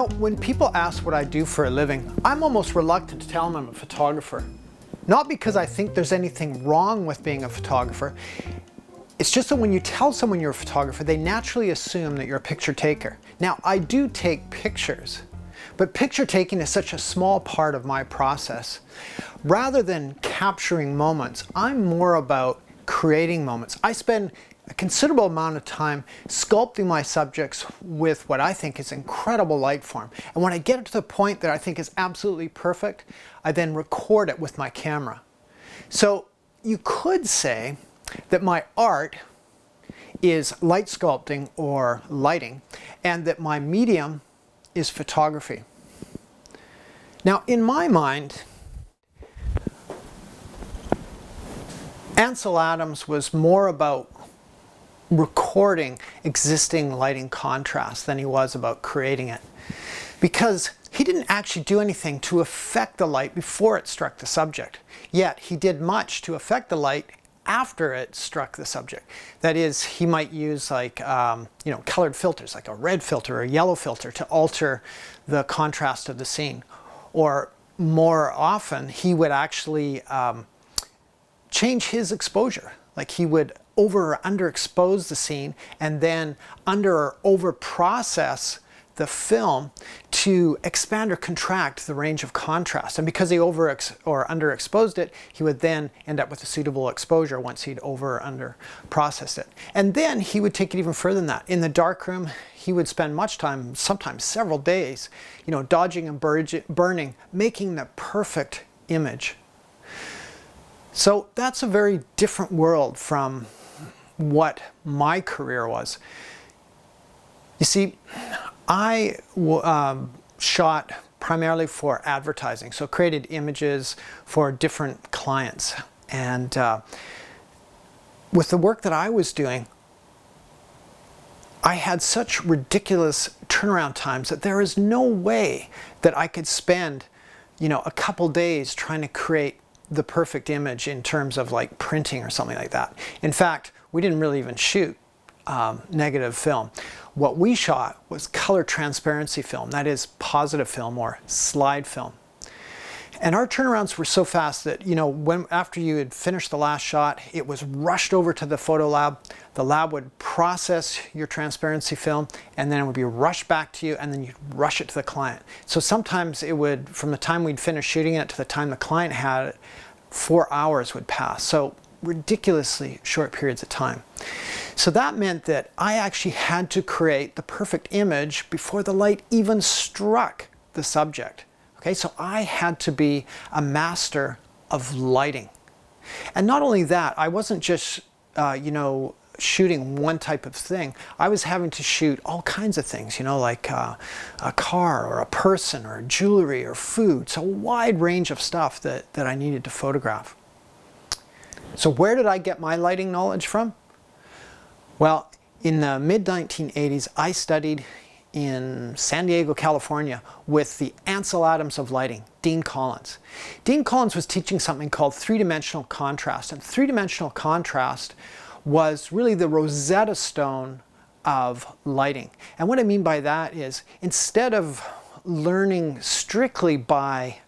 know, when people ask what I do for a living, I'm almost reluctant to tell them I'm a photographer. Not because I think there's anything wrong with being a photographer. It's just that when you tell someone you're a photographer, they naturally assume that you're a picture taker. Now, I do take pictures, but picture taking is such a small part of my process. Rather than capturing moments, I'm more about creating moments. I spend a considerable amount of time sculpting my subjects with what I think is incredible light form. And when I get it to the point that I think is absolutely perfect, I then record it with my camera. So you could say that my art is light sculpting or lighting, and that my medium is photography. Now, in my mind, Ansel Adams was more about recording existing lighting contrast than he was about creating it, because he didn't actually do anything to affect the light before it struck the subject, yet he did much to affect the light after it struck the subject. That is, he might use like colored filters, like a red filter or a yellow filter, to alter the contrast of the scene. Or more often, he would actually change his exposure. Like he would over or underexpose the scene and then under or over process the film to expand or contract the range of contrast. And because he over or underexposed it, he would then end up with a suitable exposure once he'd over or under processed it. And then he would take it even further than that. In the darkroom, he would spend much time, sometimes several days, dodging and burning, making the perfect image. So that's a very different world from what my career was. You see, I shot primarily for advertising, so created images for different clients. And with the work that I was doing, I had such ridiculous turnaround times that there is no way that I could spend, a couple days trying to create the perfect image in terms of like printing or something like that. In fact, we didn't really even shoot negative film. What we shot was color transparency film, that is positive film or slide film. And our turnarounds were so fast that, after you had finished the last shot, it was rushed over to the photo lab. The lab would process your transparency film, and then it would be rushed back to you, and then you'd rush it to the client. So sometimes it would, from the time we'd finished shooting it to the time the client had it, 4 hours would pass. So ridiculously short periods of time. So that meant that I actually had to create the perfect image before the light even struck the subject. Okay, so I had to be a master of lighting. And not only that, I wasn't just, shooting one type of thing. I was having to shoot all kinds of things, like a car or a person or jewelry or food. So a wide range of stuff that I needed to photograph. So where did I get my lighting knowledge from? Well, in the mid-1980s, I studied in San Diego, California, with the Ansel Adams of lighting, Dean Collins. Dean Collins was teaching something called three-dimensional contrast, and three-dimensional contrast was really the Rosetta Stone of lighting. And what I mean by that is, instead of learning strictly by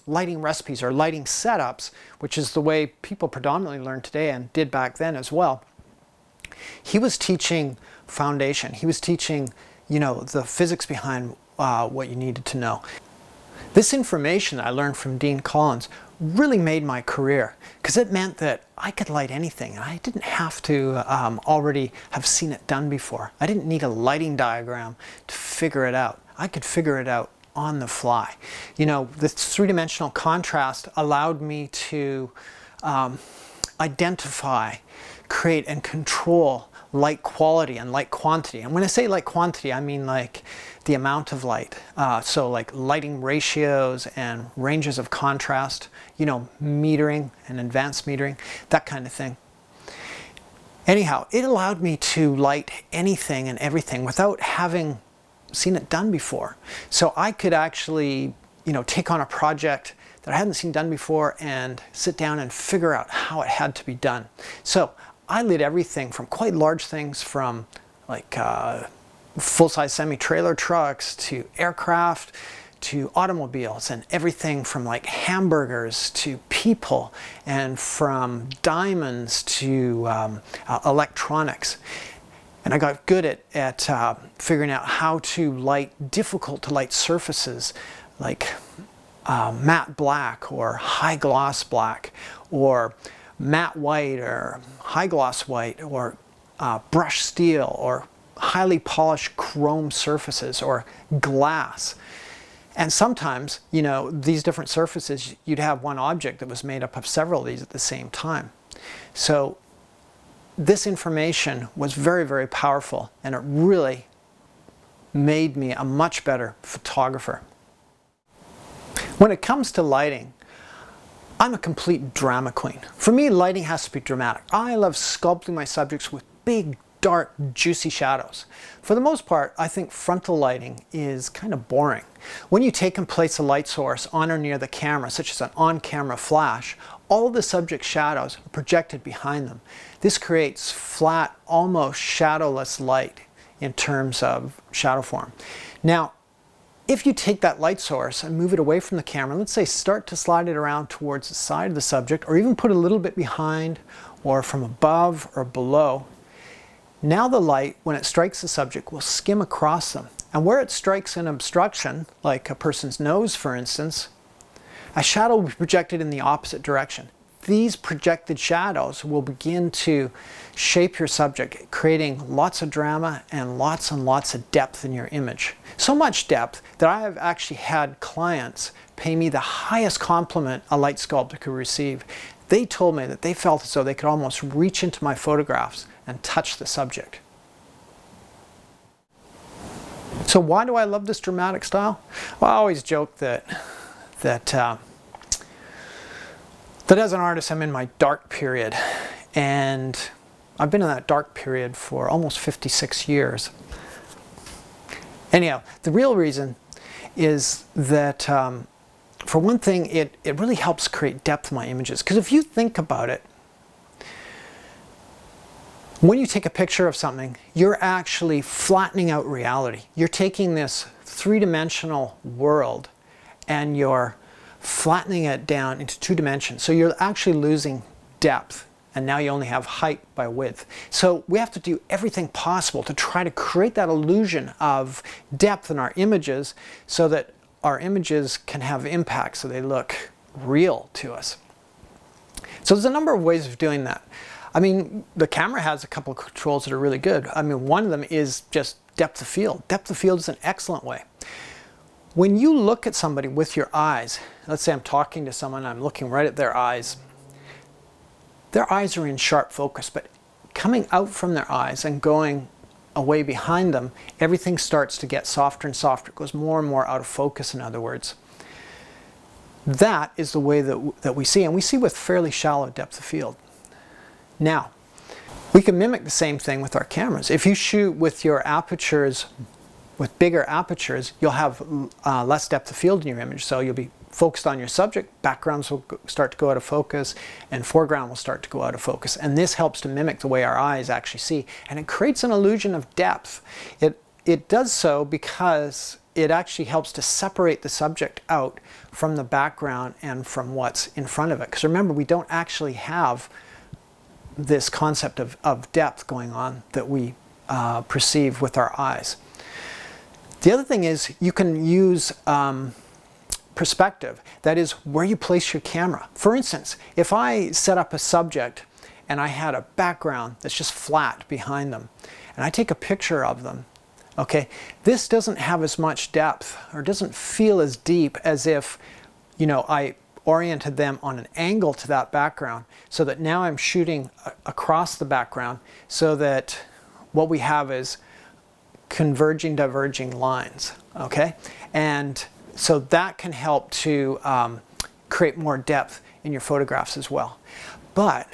lighting recipes or lighting setups, which is the way people predominantly learn today and did back then as well, he was teaching foundation. He was teaching the physics behind what you needed to know. This information that I learned from Dean Collins really made my career, because it meant that I could light anything, and I didn't have to already have seen it done before. I didn't need a lighting diagram to figure it out. I could figure it out on the fly. The three-dimensional contrast allowed me to identify, create, and control light quality and light quantity. And when I say light quantity, I mean like the amount of light. So like lighting ratios and ranges of contrast, metering and advanced metering, that kind of thing. Anyhow, it allowed me to light anything and everything without having seen it done before. So I could actually, take on a project that I hadn't seen done before and sit down and figure out how it had to be done. So I lit everything from quite large things, from like full-size semi-trailer trucks to aircraft to automobiles, and everything from like hamburgers to people, and from diamonds to electronics. And I got good at figuring out how to light difficult to light surfaces like matte black or high gloss black, or matte white or high gloss white, or brushed steel, or highly polished chrome surfaces, or glass. And sometimes, you know, these different surfaces, you'd have one object that was made up of several of these at the same time. So this information was very, very powerful, and it really made me a much better photographer. When it comes to lighting, I'm a complete drama queen. For me, lighting has to be dramatic. I love sculpting my subjects with big, dark, juicy shadows. For the most part, I think frontal lighting is kind of boring. When you take and place a light source on or near the camera, such as an on-camera flash, all the subject's shadows are projected behind them. This creates flat, almost shadowless light in terms of shadow form. Now, if you take that light source and move it away from the camera, let's say start to slide it around towards the side of the subject, or even put a little bit behind or from above or below, now the light, when it strikes the subject, will skim across them. And where it strikes an obstruction, like a person's nose for instance, a shadow will be projected in the opposite direction. These projected shadows will begin to shape your subject, creating lots of drama and lots of depth in your image. So much depth that I have actually had clients pay me the highest compliment a light sculptor could receive. They told me that they felt as though they could almost reach into my photographs and touch the subject. So why do I love this dramatic style? Well, I always joke that as an artist I'm in my dark period, and I've been in that dark period for almost 56 years. Anyhow, the real reason is that for one thing, it really helps create depth in my images. Because if you think about it, when you take a picture of something, you're actually flattening out reality. You're taking this three-dimensional world and you're flattening it down into two dimensions. So you're actually losing depth, and now you only have height by width. So we have to do everything possible to try to create that illusion of depth in our images so that our images can have impact, so they look real to us. So there's a number of ways of doing that. I mean, the camera has a couple of controls that are really good. I mean, one of them is just depth of field. Depth of field is an excellent way. When you look at somebody with your eyes, let's say I'm talking to someone, I'm looking right at their eyes are in sharp focus, but coming out from their eyes and going away behind them, everything starts to get softer and softer. It goes more and more out of focus, in other words. That is the way that we see, and we see with fairly shallow depth of field. Now, we can mimic the same thing with our cameras. If you shoot with your apertures, with bigger apertures, you'll have less depth of field in your image, so you'll be focused on your subject, backgrounds will start to go out of focus, and foreground will start to go out of focus. And this helps to mimic the way our eyes actually see, and it creates an illusion of depth. It does so because it actually helps to separate the subject out from the background and from what's in front of it. Because remember, we don't actually have this concept of depth going on that we perceive with our eyes. The other thing is you can use perspective, that is where you place your camera. For instance, if I set up a subject and I had a background that's just flat behind them, and I take a picture of them, okay, this doesn't have as much depth, or doesn't feel as deep as if, you know, I oriented them on an angle to that background, so that now I'm shooting across the background, so that what we have is converging, diverging lines, okay? And so that can help to create more depth in your photographs as well. But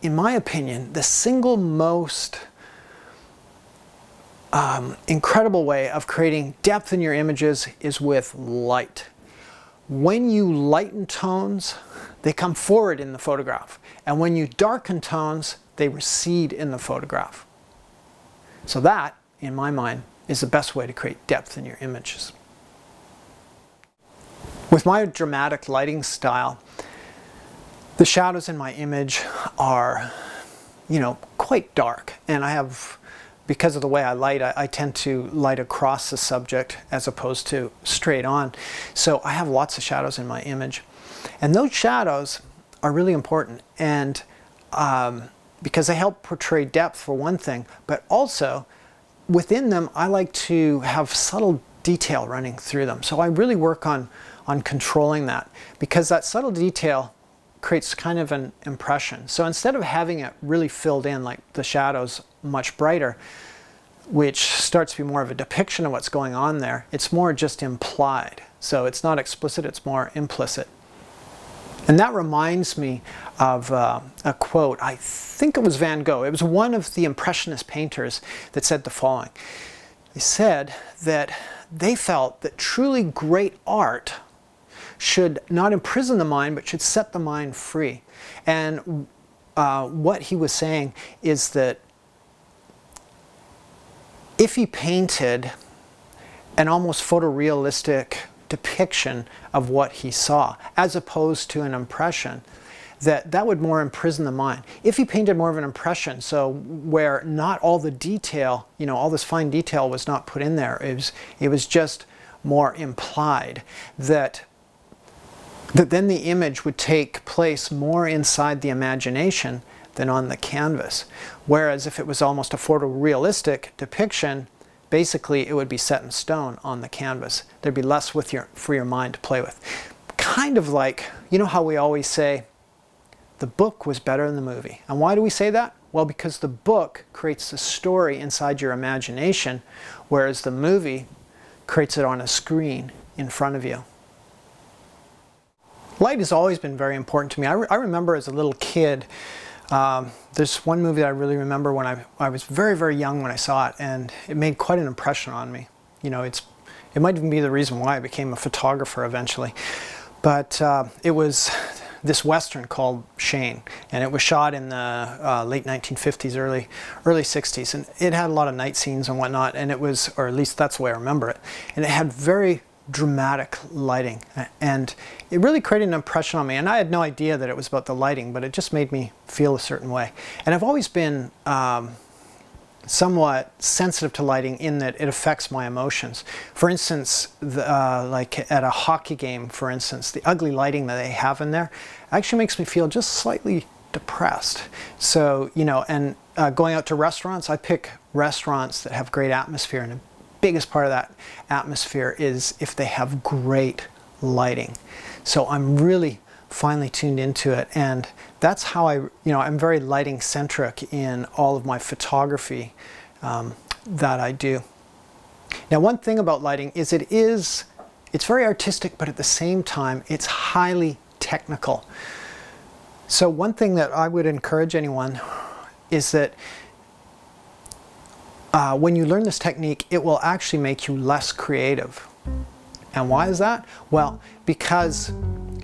in my opinion, the single most incredible way of creating depth in your images is with light. When you lighten tones, they come forward in the photograph. And when you darken tones, they recede in the photograph. So that, in my mind, is the best way to create depth in your images. With my dramatic lighting style, the shadows in my image are, quite dark, and because of the way I light, I tend to light across the subject as opposed to straight on. So I have lots of shadows in my image. And those shadows are really important, and because they help portray depth for one thing, but also within them I like to have subtle detail running through them. So I really work on controlling that, because that subtle detail creates kind of an impression. So instead of having it really filled in, like the shadows much brighter, which starts to be more of a depiction of what's going on there, it's more just implied. So it's not explicit, it's more implicit. And that reminds me of a quote. I think it was Van Gogh. It was one of the Impressionist painters that said the following. They said that they felt that truly great art should not imprison the mind, but should set the mind free. And what he was saying is that if he painted an almost photorealistic depiction of what he saw, as opposed to an impression, that would more imprison the mind. If he painted more of an impression, so where not all the detail, all this fine detail was not put in there, it was just more implied, that then the image would take place more inside the imagination than on the canvas. Whereas if it was almost a photorealistic depiction, basically it would be set in stone on the canvas. There'd be less for your mind to play with. Kind of like, how we always say, the book was better than the movie. And why do we say that? Well, because the book creates the story inside your imagination, whereas the movie creates it on a screen in front of you. Light has always been very important to me. I remember as a little kid, there's one movie that I really remember when I was very, very young when I saw it, and it made quite an impression on me. It might even be the reason why I became a photographer eventually. But it was this Western called Shane, and it was shot in the late 1950s, early 60s, and it had a lot of night scenes and whatnot, and it was, or at least that's the way I remember it, and it had very dramatic lighting, and it really created an impression on me. And I had no idea that it was about the lighting, but it just made me feel a certain way. And I've always been somewhat sensitive to lighting in that it affects my emotions. For instance, like at a hockey game, for instance, the ugly lighting that they have in there actually makes me feel just slightly depressed. So, and going out to restaurants, I pick restaurants that have great atmosphere, and the biggest part of that atmosphere is if they have great lighting. So I'm really finely tuned into it, and that's how I'm very lighting centric in all of my photography that I do. Now, one thing about lighting is it's very artistic, but at the same time it's highly technical. So one thing that I would encourage anyone is that when you learn this technique, it will actually make you less creative. And why is that? Well, because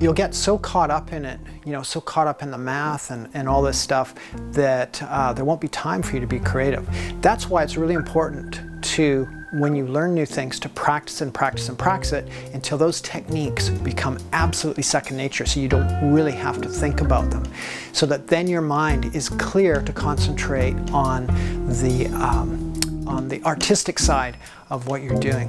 you'll get so caught up in it, so caught up in the math and all this stuff, that there won't be time for you to be creative. That's why it's really important to, when you learn new things, to practice and practice and practice it until those techniques become absolutely second nature, so you don't really have to think about them. So that then your mind is clear to concentrate on the artistic side of what you're doing.